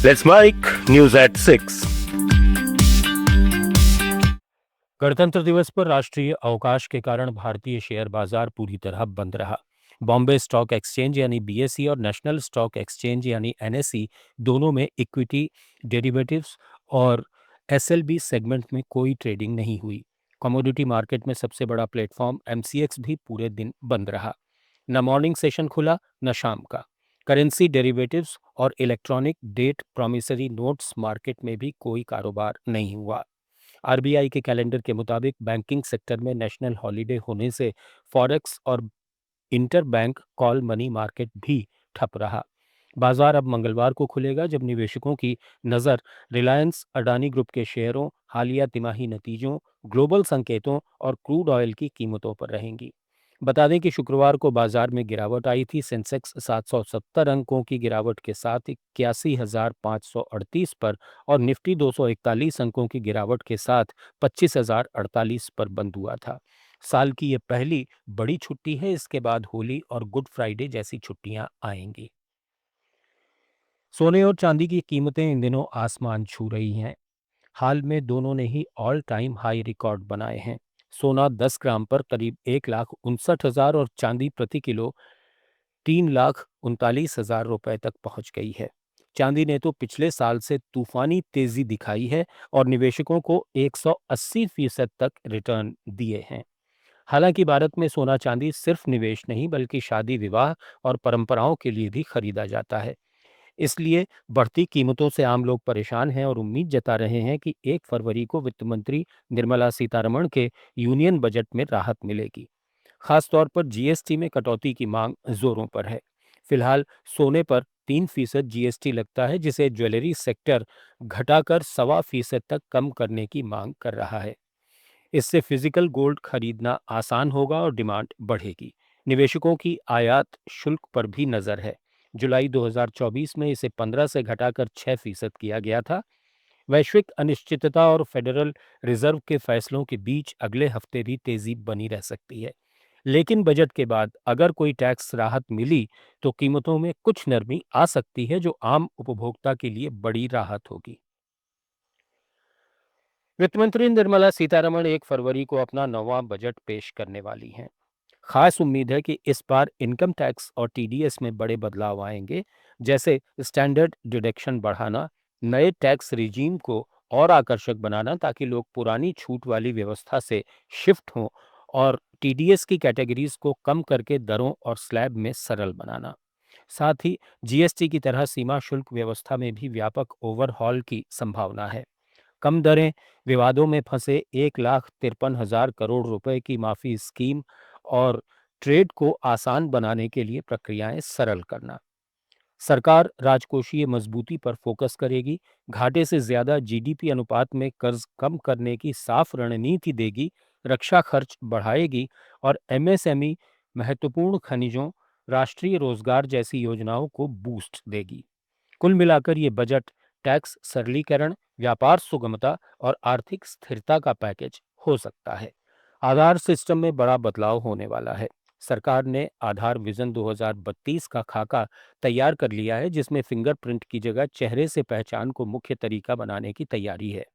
Let's make news at 6. गणतंत्र दिवस पर राष्ट्रीय अवकाश के कारण भारतीय शेयर बाजार पूरी तरह बंद रहा। बॉम्बे स्टॉक एक्सचेंज यानी बीएसई और नेशनल स्टॉक एक्सचेंज यानी एनएसई दोनों में इक्विटी, डेरिवेटिव्स और एसएलबी सेगमेंट में कोई ट्रेडिंग नहीं हुई। कमोडिटी मार्केट में सबसे बड़ा प्लेटफॉर्म एमसीएक्स भी पूरे दिन बंद रहा। न मॉर्निंग सेशन खुला न शाम का। करेंसी डेरिवेटिव्स और electronic debt promissory notes market में भी कोई कारोबार नहीं हुआ। आरबीआई के कैलेंडर के मुताबिक बैंकिंग सेक्टर में नेशनल हॉलिडे होने से फॉरेक्स और inter bank call money market भी ठप रहा। बाजार अब मंगलवार को खुलेगा, जब निवेशकों की नज़र रिलायंस अडानी ग्रुप के शेयरों, हालिया तिमाही नतीजों, ग्लोबल संकेतों और क्रूड ऑयल की कीमतों पर रहेंगी। बता दें कि शुक्रवार को बाजार में गिरावट आई थी। सेंसेक्स 770 अंकों की गिरावट के साथ 81,538 पर और निफ्टी 241 अंकों की गिरावट के साथ 25,048 पर बंद हुआ था। साल की ये पहली बड़ी छुट्टी है। इसके बाद होली और गुड फ्राइडे जैसी छुट्टियां आएंगी। सोने और चांदी की कीमतें इन दिनों आसमान छू रही हैं। हाल में दोनों ने ही ऑल टाइम हाई रिकॉर्ड बनाए हैं। सोना 10 ग्राम पर करीब 1,59,000 और चांदी प्रति किलो 3,39,000 रुपए तक पहुंच गई है। चांदी ने तो पिछले साल से तूफानी तेजी दिखाई है और निवेशकों को 180% तक रिटर्न दिए हैं। हालांकि भारत में सोना चांदी सिर्फ निवेश नहीं बल्कि शादी विवाह और परंपराओं के लिए भी खरीदा जाता है। इसलिए बढ़ती कीमतों से आम लोग परेशान हैं और उम्मीद जता रहे हैं कि 1 फरवरी को वित्त मंत्री निर्मला सीतारमण के यूनियन बजट में राहत मिलेगी। खासतौर पर जीएसटी में कटौती की मांग जोरों पर है। फिलहाल सोने पर 3% जीएसटी लगता है, जिसे ज्वेलरी सेक्टर घटाकर 1.25% तक कम करने की मांग कर रहा है। इससे फिजिकल गोल्ड खरीदना आसान होगा और डिमांड बढ़ेगी। निवेशकों की आयात शुल्क पर भी नजर है। जुलाई 2024 में इसे 15 से घटाकर 6% किया गया था। वैश्विक अनिश्चितता और फेडरल रिजर्व के फैसलों के बीच अगले हफ्ते भी तेजी बनी रह सकती है। लेकिन बजट के बाद अगर कोई टैक्स राहत मिली तो कीमतों में कुछ नरमी आ सकती है, जो आम उपभोक्ता के लिए बड़ी राहत होगी। वित्त मंत्री निर्मला सीतारमण 1 फरवरी को अपना नौवां बजट पेश करने वाली हैं। खास उम्मीद है कि इस बार इनकम टैक्स और टीडीएस में बड़े बदलाव आएंगे, जैसे स्टैंडर्ड डिडक्शन बढ़ाना, नए टैक्स रिजीम को और आकर्षक बनाना ताकि लोग पुरानी छूट वाली व्यवस्था से शिफ्ट हों, और टीडीएस की कैटेगरीज को कम करके दरों और स्लैब में सरल बनाना। साथ ही जीएसटी की तरह सीमा शुल्क व्यवस्था में भी व्यापक ओवरहॉल की संभावना है। कम दरें, विवादों में फंसे 1,53,000 करोड़ रुपए की माफी स्कीम और ट्रेड को आसान बनाने के लिए प्रक्रियाएं सरल करना। सरकार राजकोषीय मजबूती पर फोकस करेगी, घाटे से ज्यादा जीडीपी अनुपात में कर्ज कम करने की साफ रणनीति देगी, रक्षा खर्च बढ़ाएगी और एमएसएमई, महत्वपूर्ण खनिजों, राष्ट्रीय रोजगार जैसी योजनाओं को बूस्ट देगी। कुल मिलाकर ये बजट टैक्स सरलीकरण, व्यापार सुगमता और आर्थिक स्थिरता का पैकेज हो सकता है। आधार सिस्टम में बड़ा बदलाव होने वाला है। सरकार ने आधार विजन 2032 का खाका तैयार कर लिया है, जिसमें फिंगरप्रिंट की जगह चेहरे से पहचान को मुख्य तरीका बनाने की तैयारी है।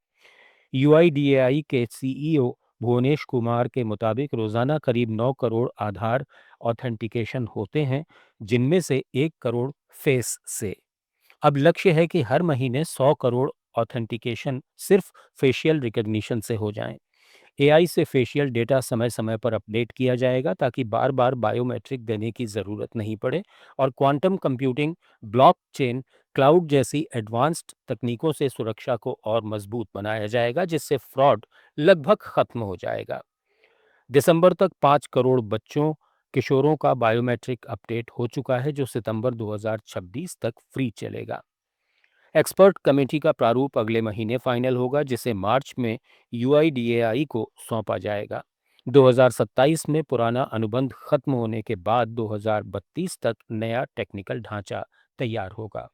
यूआईडीएआई के सीईओ भुवनेश कुमार के मुताबिक रोजाना करीब 9 करोड़ आधार ऑथेंटिकेशन होते हैं, जिनमें से 1 करोड़ फेस से। अब लक्ष्य है कि हर महीने 100 करोड़ ऑथेंटिकेशन सिर्फ फेशियल रिकॉग्निशन से हो जाएं। एआई से फेशियल डेटा समय समय पर अपडेट किया जाएगा ताकि बार बार बायोमेट्रिक देने की ज़रूरत नहीं पड़े, और क्वांटम कंप्यूटिंग, ब्लॉकचेन, क्लाउड जैसी एडवांस्ड तकनीकों से सुरक्षा को और मजबूत बनाया जाएगा, जिससे फ्रॉड लगभग खत्म हो जाएगा। दिसंबर तक 5 करोड़ बच्चों, किशोरों का बायोमेट्रिक अपडेट हो चुका है, जो सितंबर 2026 तक फ्री चलेगा। एक्सपर्ट कमेटी का प्रारूप अगले महीने फाइनल होगा, जिसे मार्च में यूआईडीएआई को सौंपा जाएगा। 2027 में पुराना अनुबंध खत्म होने के बाद 2032 तक नया टेक्निकल ढांचा तैयार होगा।